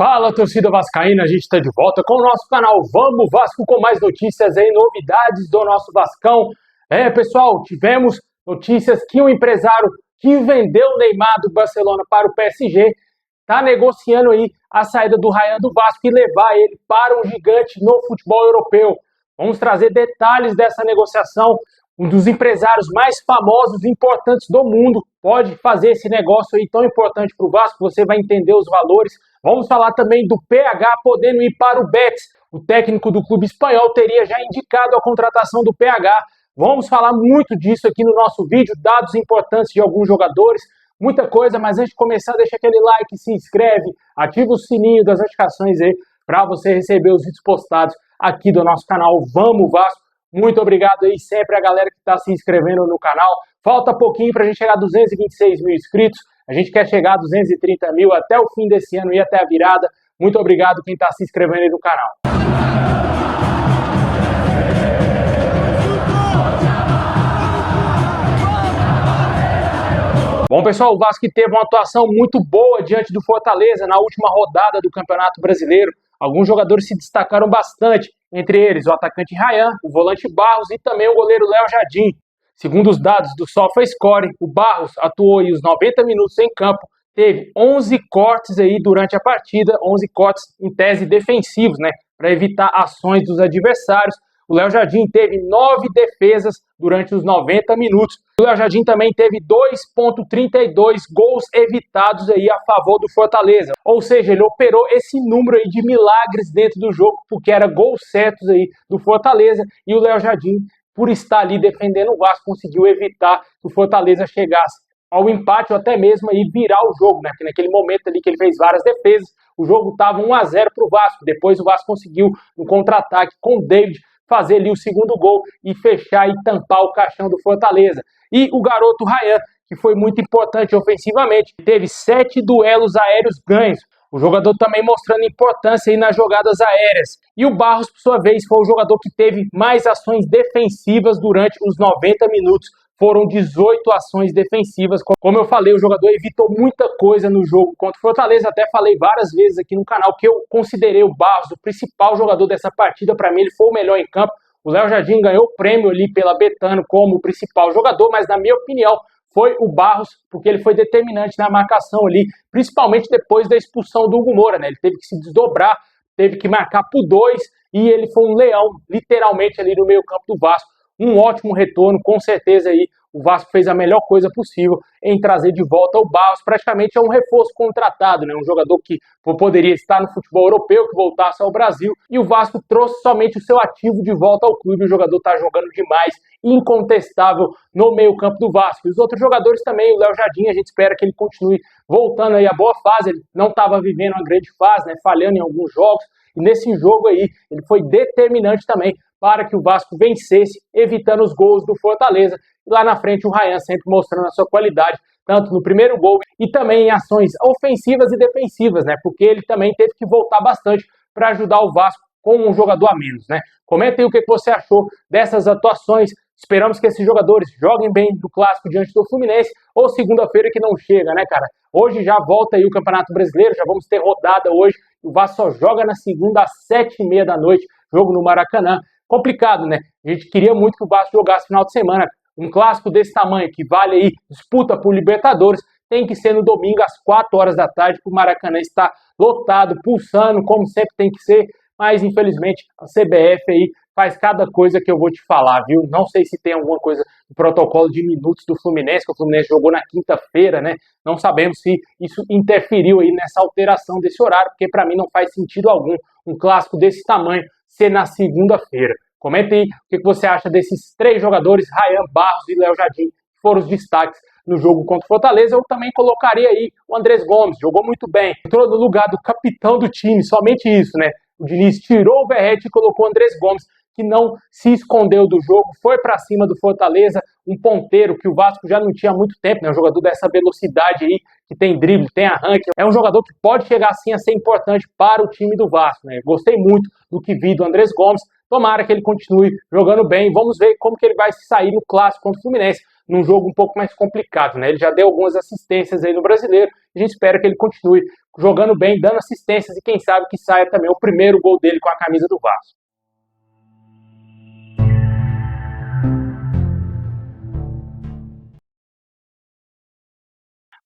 Fala, torcida vascaína, a gente está de volta com o nosso canal Vamos Vasco, com mais notícias e novidades do nosso Vascão. Pessoal, tivemos notícias que o empresário que vendeu o Neymar do Barcelona para o PSG está negociando aí a saída do Ryan do Vasco e levar ele para um gigante no futebol europeu. Vamos trazer detalhes dessa negociação. Um dos empresários mais famosos e importantes do mundo pode fazer esse negócio aí tão importante para o Vasco, você vai entender os valores. Vamos falar também do PH podendo ir para o Betis. O técnico do clube espanhol teria já indicado a contratação do PH. Vamos falar muito disso aqui no nosso vídeo, dados importantes de alguns jogadores, muita coisa, mas antes de começar, deixa aquele like, se inscreve, ativa o sininho das notificações aí para você receber os vídeos postados aqui do nosso canal Vamos Vasco. Muito obrigado aí sempre a galera que está se inscrevendo no canal. Falta pouquinho para a gente chegar a 226 mil inscritos. A gente quer chegar a 230 mil até o fim desse ano e até a virada. Muito obrigado quem está se inscrevendo aí no canal. Bom, pessoal, o Vasco teve uma atuação muito boa diante do Fortaleza na última rodada do Campeonato Brasileiro. Alguns jogadores se destacaram bastante, entre eles o atacante Ryan, o volante Barros e também o goleiro Léo Jardim. Segundo os dados do SofaScore, o Barros atuou aí os 90 minutos em campo, teve 11 cortes aí durante a partida, 11 cortes em tese defensivos, né, para evitar ações dos adversários. O Léo Jardim teve 9 defesas durante os 90 minutos. O Léo Jardim também teve 2,32 gols evitados aí a favor do Fortaleza. Ou seja, ele operou esse número aí de milagres dentro do jogo, porque era gols certos aí do Fortaleza. E o Léo Jardim, por estar ali defendendo o Vasco, conseguiu evitar que o Fortaleza chegasse ao empate ou até mesmo aí virar o jogo, né? Porque naquele momento ali que ele fez várias defesas, o jogo estava 1-0 para o Vasco. Depois o Vasco conseguiu um contra-ataque com o David fazer ali o segundo gol e fechar e tampar o caixão do Fortaleza. E o garoto Ryan, que foi muito importante ofensivamente, teve 7 duelos aéreos ganhos. O jogador também mostrando importância aí nas jogadas aéreas. E o Barros, por sua vez, foi o jogador que teve mais ações defensivas durante os 90 minutos. Foram 18 ações defensivas. Como eu falei, o jogador evitou muita coisa no jogo contra o Fortaleza. Até falei várias vezes aqui no canal que eu considerei o Barros o principal jogador dessa partida. Para mim, ele foi o melhor em campo. O Léo Jardim ganhou o prêmio ali pela Betano como o principal jogador, mas na minha opinião foi o Barros, porque ele foi determinante na marcação ali, principalmente depois da expulsão do Hugo Moura, né? Ele teve que se desdobrar, teve que marcar por 2 e ele foi um leão, literalmente, ali no meio campo do Vasco. Um ótimo retorno, com certeza aí o Vasco fez a melhor coisa possível em trazer de volta o Barros. Praticamente é um reforço contratado, né? Um jogador que poderia estar no futebol europeu, que voltasse ao Brasil, e o Vasco trouxe somente o seu ativo de volta ao clube. O jogador está jogando demais, incontestável no meio campo do Vasco. E os outros jogadores também, o Léo Jardim, a gente espera que ele continue voltando aí a boa fase. Ele não estava vivendo uma grande fase, né? Falhando em alguns jogos, e nesse jogo aí ele foi determinante também para que o Vasco vencesse, evitando os gols do Fortaleza. E lá na frente o Ryan sempre mostrando a sua qualidade, tanto no primeiro gol e também em ações ofensivas e defensivas, né? Porque ele também teve que voltar bastante para ajudar o Vasco com um jogador a menos, né? Comenta aí o que você achou dessas atuações. Esperamos que esses jogadores joguem bem do Clássico diante do Fluminense, ou segunda-feira que não chega, né, cara? Hoje já volta aí o Campeonato Brasileiro, já vamos ter rodada hoje. O Vasco só joga na segunda às 7h30 da noite, jogo no Maracanã. Complicado, né? A gente queria muito que o Vasco jogasse final de semana. Um clássico desse tamanho, que vale aí disputa por Libertadores, tem que ser no domingo às 4 horas da tarde, para o Maracanã estar lotado, pulsando, como sempre tem que ser. Mas, infelizmente, a CBF aí faz cada coisa que eu vou te falar, viu? Não sei se tem alguma coisa no protocolo de minutos do Fluminense, que o Fluminense jogou na quinta-feira, né? Não sabemos se isso interferiu aí nessa alteração desse horário, porque para mim não faz sentido algum um clássico desse tamanho ser na segunda-feira. Comenta aí o que você acha desses 3 jogadores, Ryan, Barros e Léo Jardim, que foram os destaques no jogo contra o Fortaleza. Eu também colocaria aí o Andrés Gomes, jogou muito bem, entrou no lugar do capitão do time, somente isso, né? O Diniz tirou o Verratti e colocou o Andrés Gomes, que não se escondeu do jogo, foi para cima do Fortaleza, um ponteiro que o Vasco já não tinha há muito tempo, né? Um jogador dessa velocidade aí, que tem drible, tem arranque, é um jogador que pode chegar assim a ser importante para o time do Vasco, né? Gostei muito do que vi do Andrés Gomes, tomara que ele continue jogando bem, vamos ver como que ele vai se sair no Clássico contra o Fluminense. num jogo um pouco mais complicado, né? Ele já deu algumas assistências aí no Brasileiro, a gente espera que ele continue jogando bem, dando assistências e quem sabe que saia também o primeiro gol dele com a camisa do Vasco.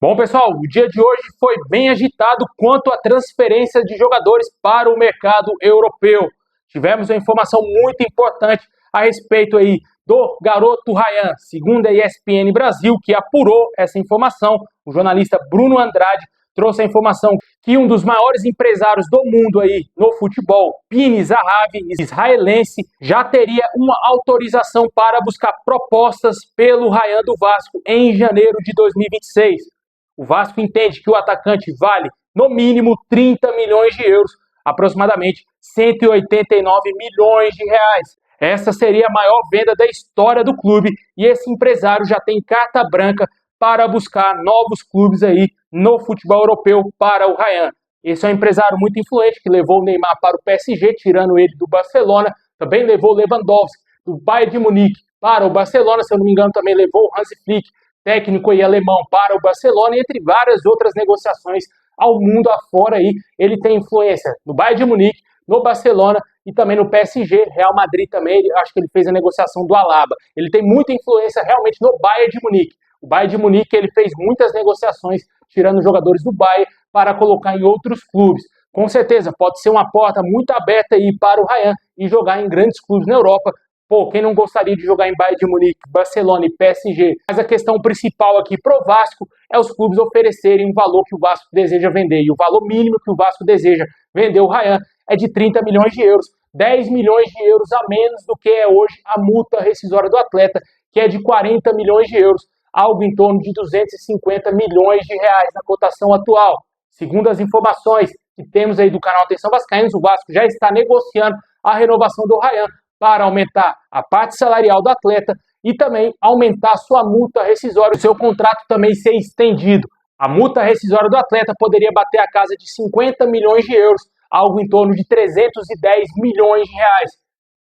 Bom, pessoal, o dia de hoje foi bem agitado quanto à transferência de jogadores para o mercado europeu. Tivemos uma informação muito importante a respeito aí do garoto Ryan, segundo a ESPN Brasil, que apurou essa informação. O jornalista Bruno Andrade trouxe a informação que um dos maiores empresários do mundo aí no futebol, Pini Zahavi, israelense, já teria uma autorização para buscar propostas pelo Ryan do Vasco em janeiro de 2026. O Vasco entende que o atacante vale, no mínimo, 30 milhões de euros, aproximadamente 189 milhões de reais. Essa seria a maior venda da história do clube e esse empresário já tem carta branca para buscar novos clubes aí no futebol europeu para o Ryan. Esse é um empresário muito influente que levou o Neymar para o PSG, tirando ele do Barcelona. Também levou o Lewandowski do Bayern de Munique para o Barcelona, se eu não me engano também levou o Hansi Flick, técnico e alemão, para o Barcelona, e entre várias outras negociações ao mundo afora aí, ele tem influência no Bayern de Munique, no Barcelona e também no PSG, Real Madrid também, acho que ele fez a negociação do Alaba. Ele tem muita influência realmente no Bayern de Munique. O Bayern de Munique, ele fez muitas negociações, tirando jogadores do Bayern para colocar em outros clubes. Com certeza, pode ser uma porta muito aberta aí para o Ryan e jogar em grandes clubes na Europa. Pô, quem não gostaria de jogar em Bayern de Munique, Barcelona e PSG? Mas a questão principal aqui pro Vasco é os clubes oferecerem o valor que o Vasco deseja vender. E o valor mínimo que o Vasco deseja vender o Ryan é de 30 milhões de euros. 10 milhões de euros a menos do que é hoje a multa rescisória do atleta, que é de 40 milhões de euros, algo em torno de 250 milhões de reais na cotação atual. Segundo as informações que temos aí do canal Atenção Vascaínos, o Vasco já está negociando a renovação do Ryan para aumentar a parte salarial do atleta e também aumentar sua multa rescisória, o seu contrato também ser estendido. A multa rescisória do atleta poderia bater a casa de 50 milhões de euros, algo em torno de 310 milhões de reais.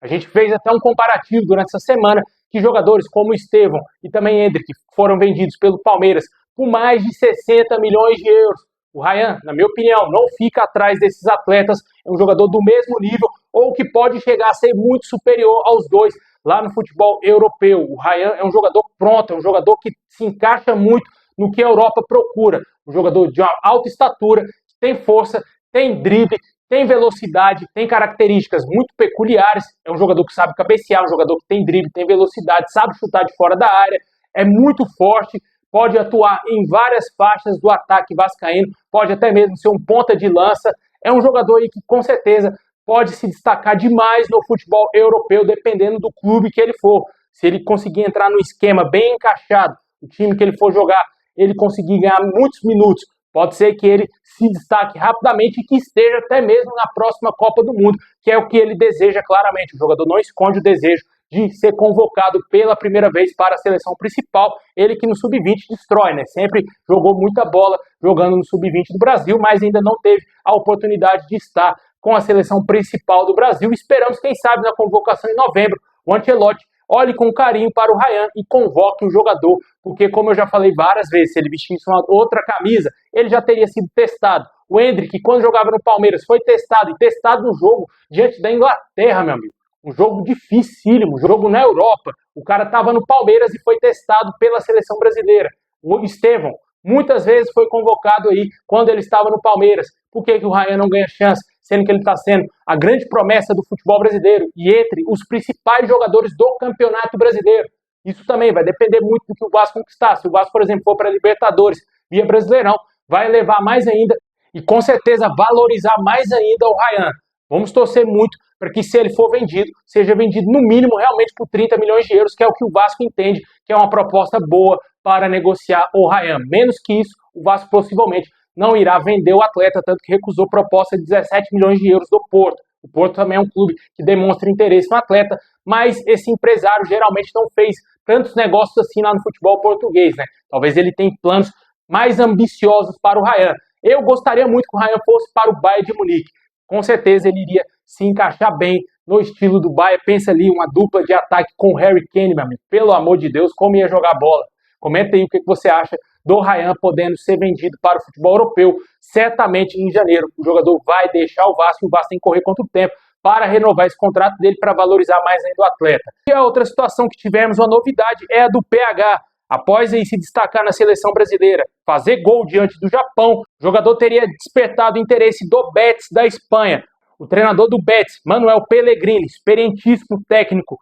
A gente fez até um comparativo durante essa semana que jogadores como Estevão e também Endrick foram vendidos pelo Palmeiras por mais de 60 milhões de euros. O Ryan, na minha opinião, não fica atrás desses atletas, é um jogador do mesmo nível ou que pode chegar a ser muito superior aos dois lá no futebol europeu. O Ryan é um jogador pronto, é um jogador que se encaixa muito no que a Europa procura. Um jogador de uma alta estatura, tem força, tem drible, tem velocidade, tem características muito peculiares. É um jogador que sabe cabecear, um jogador que tem drible, tem velocidade, sabe chutar de fora da área, é muito forte, pode atuar em várias faixas do ataque vascaíno, pode até mesmo ser um ponta de lança. É um jogador aí que com certeza pode se destacar demais no futebol europeu, dependendo do clube que ele for. Se ele conseguir entrar no esquema bem encaixado, o time que ele for jogar, ele conseguir ganhar muitos minutos, pode ser que ele se destaque rapidamente e que esteja até mesmo na próxima Copa do Mundo, que é o que ele deseja claramente. O jogador não esconde o desejo de ser convocado pela primeira vez para a seleção principal. Ele que no Sub-20 destrói, né? Sempre jogou muita bola jogando no Sub-20 do Brasil, mas ainda não teve a oportunidade de estar com a seleção principal do Brasil. Esperamos, quem sabe, na convocação em novembro, o Ancelotti olhe com carinho para o Ryan e convoque o jogador, porque, como eu já falei várias vezes, se ele vestisse uma outra camisa, ele já teria sido testado. O Endrick, quando jogava no Palmeiras, foi testado, e testado no jogo diante da Inglaterra, meu amigo. Um jogo dificílimo, um jogo na Europa. O cara estava no Palmeiras e foi testado pela seleção brasileira. O Estevão, muitas vezes foi convocado aí quando ele estava no Palmeiras. Por que o Ryan não ganha chance, sendo que ele está sendo a grande promessa do futebol brasileiro e entre os principais jogadores do Campeonato Brasileiro? Isso também vai depender muito do que o Vasco conquistar. Se o Vasco, por exemplo, for para a Libertadores via Brasileirão, vai elevar mais ainda e com certeza valorizar mais ainda o Ryan. Vamos torcer muito para que, se ele for vendido, seja vendido no mínimo realmente por 30 milhões de euros, que é o que o Vasco entende que é uma proposta boa para negociar o Ryan. Menos que isso, o Vasco possivelmente não irá vender o atleta, tanto que recusou proposta de 17 milhões de euros do Porto. O Porto também é um clube que demonstra interesse no atleta, mas esse empresário geralmente não fez tantos negócios assim lá no futebol português, né? Talvez ele tenha planos mais ambiciosos para o Ryan. Eu gostaria muito que o Ryan fosse para o Bayern de Munique. Com certeza ele iria se encaixar bem no estilo do Bayern. Pensa ali, uma dupla de ataque com Harry Kane, meu amigo. Pelo amor de Deus, como ia jogar bola. Comenta aí o que você acha do Ryan podendo ser vendido para o futebol europeu. Certamente em janeiro o jogador vai deixar o Vasco e o Vasco tem que correr contra o tempo para renovar esse contrato dele, para valorizar mais ainda o atleta. E a outra situação que tivemos, uma novidade, é a do PH. Após aí se destacar na seleção brasileira, fazer gol diante do Japão, o jogador teria despertado o interesse do Betis da Espanha. O treinador do Betis, Manuel Pellegrini, experientíssimo técnico,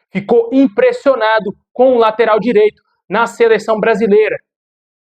ficou impressionado com o lateral direito na seleção brasileira.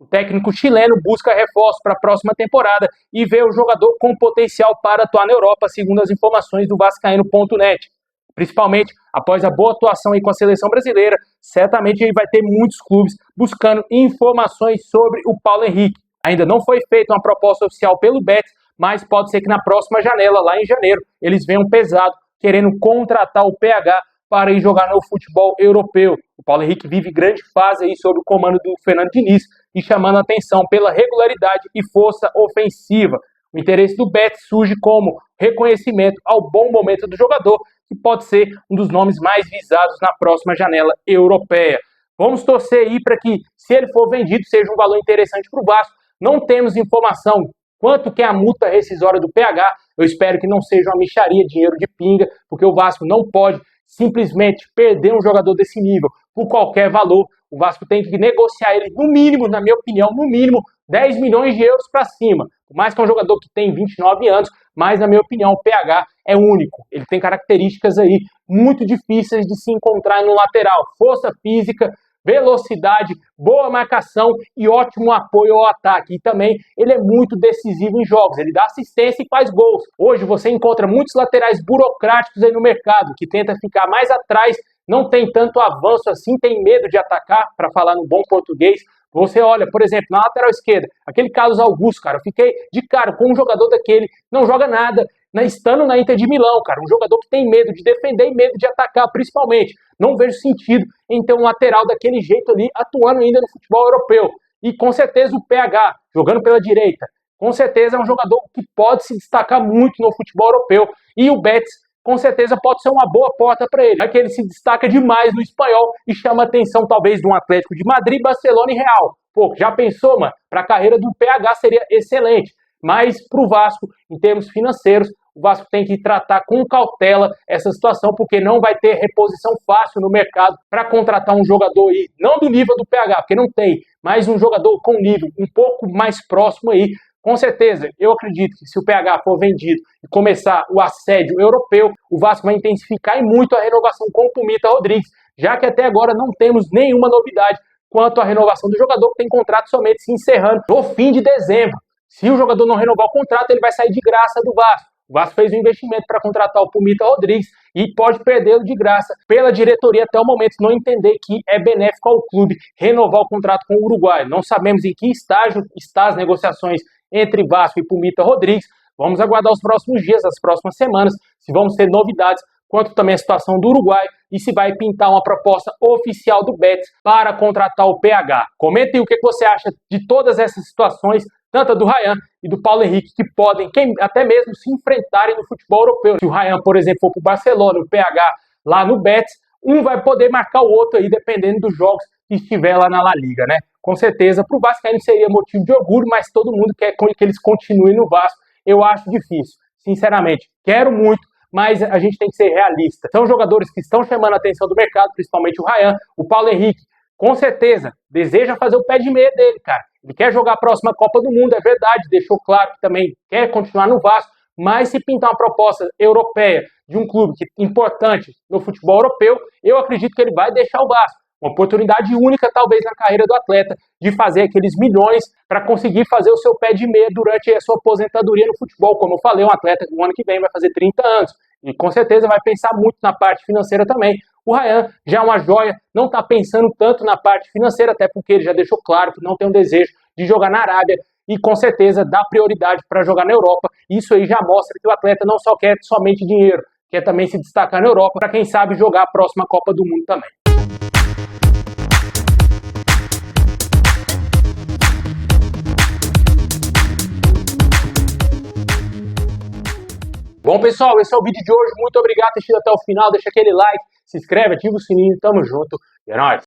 O técnico chileno busca reforço para a próxima temporada e vê o jogador com potencial para atuar na Europa, segundo as informações do Vascaíno.net. Principalmente após a boa atuação aí com a seleção brasileira, certamente aí vai ter muitos clubes buscando informações sobre o Paulo Henrique. Ainda não foi feita uma proposta oficial pelo Betis, mas pode ser que na próxima janela, lá em janeiro, eles venham pesado, querendo contratar o PH para ir jogar no futebol europeu. O Paulo Henrique vive grande fase aí sob o comando do Fernando Diniz e chamando a atenção pela regularidade e força ofensiva. O interesse do Betis surge como reconhecimento ao bom momento do jogador, que pode ser um dos nomes mais visados na próxima janela europeia. Vamos torcer aí para que, se ele for vendido, seja um valor interessante para o Vasco. Não temos informação quanto que é a multa rescisória do PH. Eu espero que não seja uma mixaria, dinheiro de pinga, porque o Vasco não pode simplesmente perder um jogador desse nível por qualquer valor. O Vasco tem que negociar ele, no mínimo, na minha opinião, no mínimo 10 milhões de euros para cima. Por mais que é um jogador que tem 29 anos, mas, na minha opinião, o PH é único. Ele tem características aí muito difíceis de se encontrar no lateral. Força física, velocidade, boa marcação e ótimo apoio ao ataque. E também ele é muito decisivo em jogos, ele dá assistência e faz gols. Hoje você encontra muitos laterais burocráticos aí no mercado, que tenta ficar mais atrás, não tem tanto avanço assim, tem medo de atacar, para falar no bom português. Você olha, por exemplo, na lateral esquerda, aquele Carlos Augusto, cara, eu fiquei de cara com um jogador daquele, não joga nada, estando na Inter de Milão, cara, um jogador que tem medo de defender e medo de atacar, principalmente. Não vejo sentido em ter um lateral daquele jeito ali, atuando ainda no futebol europeu. E com certeza o PH, jogando pela direita, com certeza é um jogador que pode se destacar muito no futebol europeu. E o Betis, com certeza, pode ser uma boa porta para ele. É que ele se destaca demais no espanhol e chama a atenção, talvez, de um Atlético de Madrid, Barcelona e Real. Pô, já pensou, mano? Para a carreira do PH seria excelente. Mas para o Vasco, em termos financeiros, o Vasco tem que tratar com cautela essa situação, porque não vai ter reposição fácil no mercado para contratar um jogador aí, não do nível do PH, porque não tem, mas um jogador com nível um pouco mais próximo aí. Com certeza, eu acredito que se o PH for vendido e começar o assédio europeu, o Vasco vai intensificar e muito a renovação com o Pumita Rodrigues, já que até agora não temos nenhuma novidade quanto à renovação do jogador, que tem contrato somente se encerrando no fim de dezembro. Se o jogador não renovar o contrato, ele vai sair de graça do Vasco. O Vasco fez um investimento para contratar o Pumita Rodrigues e pode perdê-lo de graça pela diretoria até o momento não entender que é benéfico ao clube renovar o contrato com o Uruguai. Não sabemos em que estágio estão as negociações entre Vasco e Pumita Rodrigues. Vamos aguardar os próximos dias, as próximas semanas, se vamos ter novidades quanto também a situação do Uruguai e se vai pintar uma proposta oficial do Betis para contratar o PH. Comente aí o que você acha de todas essas situações, tanto do Ryan e do Paulo Henrique, que podem até mesmo se enfrentarem no futebol europeu. Se o Ryan, por exemplo, for para o Barcelona, o PH lá no Betis, um vai poder marcar o outro aí, dependendo dos jogos que estiver lá na La Liga, né? Com certeza, para o Vascaíno seria motivo de orgulho, mas todo mundo quer que eles continuem no Vasco. Eu acho difícil, sinceramente. Quero muito, mas a gente tem que ser realista. São jogadores que estão chamando a atenção do mercado, principalmente o Ryan, o Paulo Henrique. Com certeza, deseja fazer o pé de meia dele, cara. Ele quer jogar a próxima Copa do Mundo, é verdade, deixou claro que também quer continuar no Vasco, mas se pintar uma proposta europeia de um clube importante no futebol europeu, eu acredito que ele vai deixar o Vasco. Uma oportunidade única, talvez, na carreira do atleta, de fazer aqueles milhões para conseguir fazer o seu pé de meia durante a sua aposentadoria no futebol. Como eu falei, um atleta que o ano que vem vai fazer 30 anos. E com certeza vai pensar muito na parte financeira também. O Ryan já é uma joia, não está pensando tanto na parte financeira, até porque ele já deixou claro que não tem um desejo de jogar na Arábia e com certeza dá prioridade para jogar na Europa. Isso aí já mostra que o atleta não só quer somente dinheiro, quer também se destacar na Europa, para quem sabe jogar a próxima Copa do Mundo também. Bom, pessoal, esse é o vídeo de hoje. Muito obrigado por ter assistido até o final. Deixa aquele like, se inscreve, ativa o sininho. Tamo junto. E é nóis.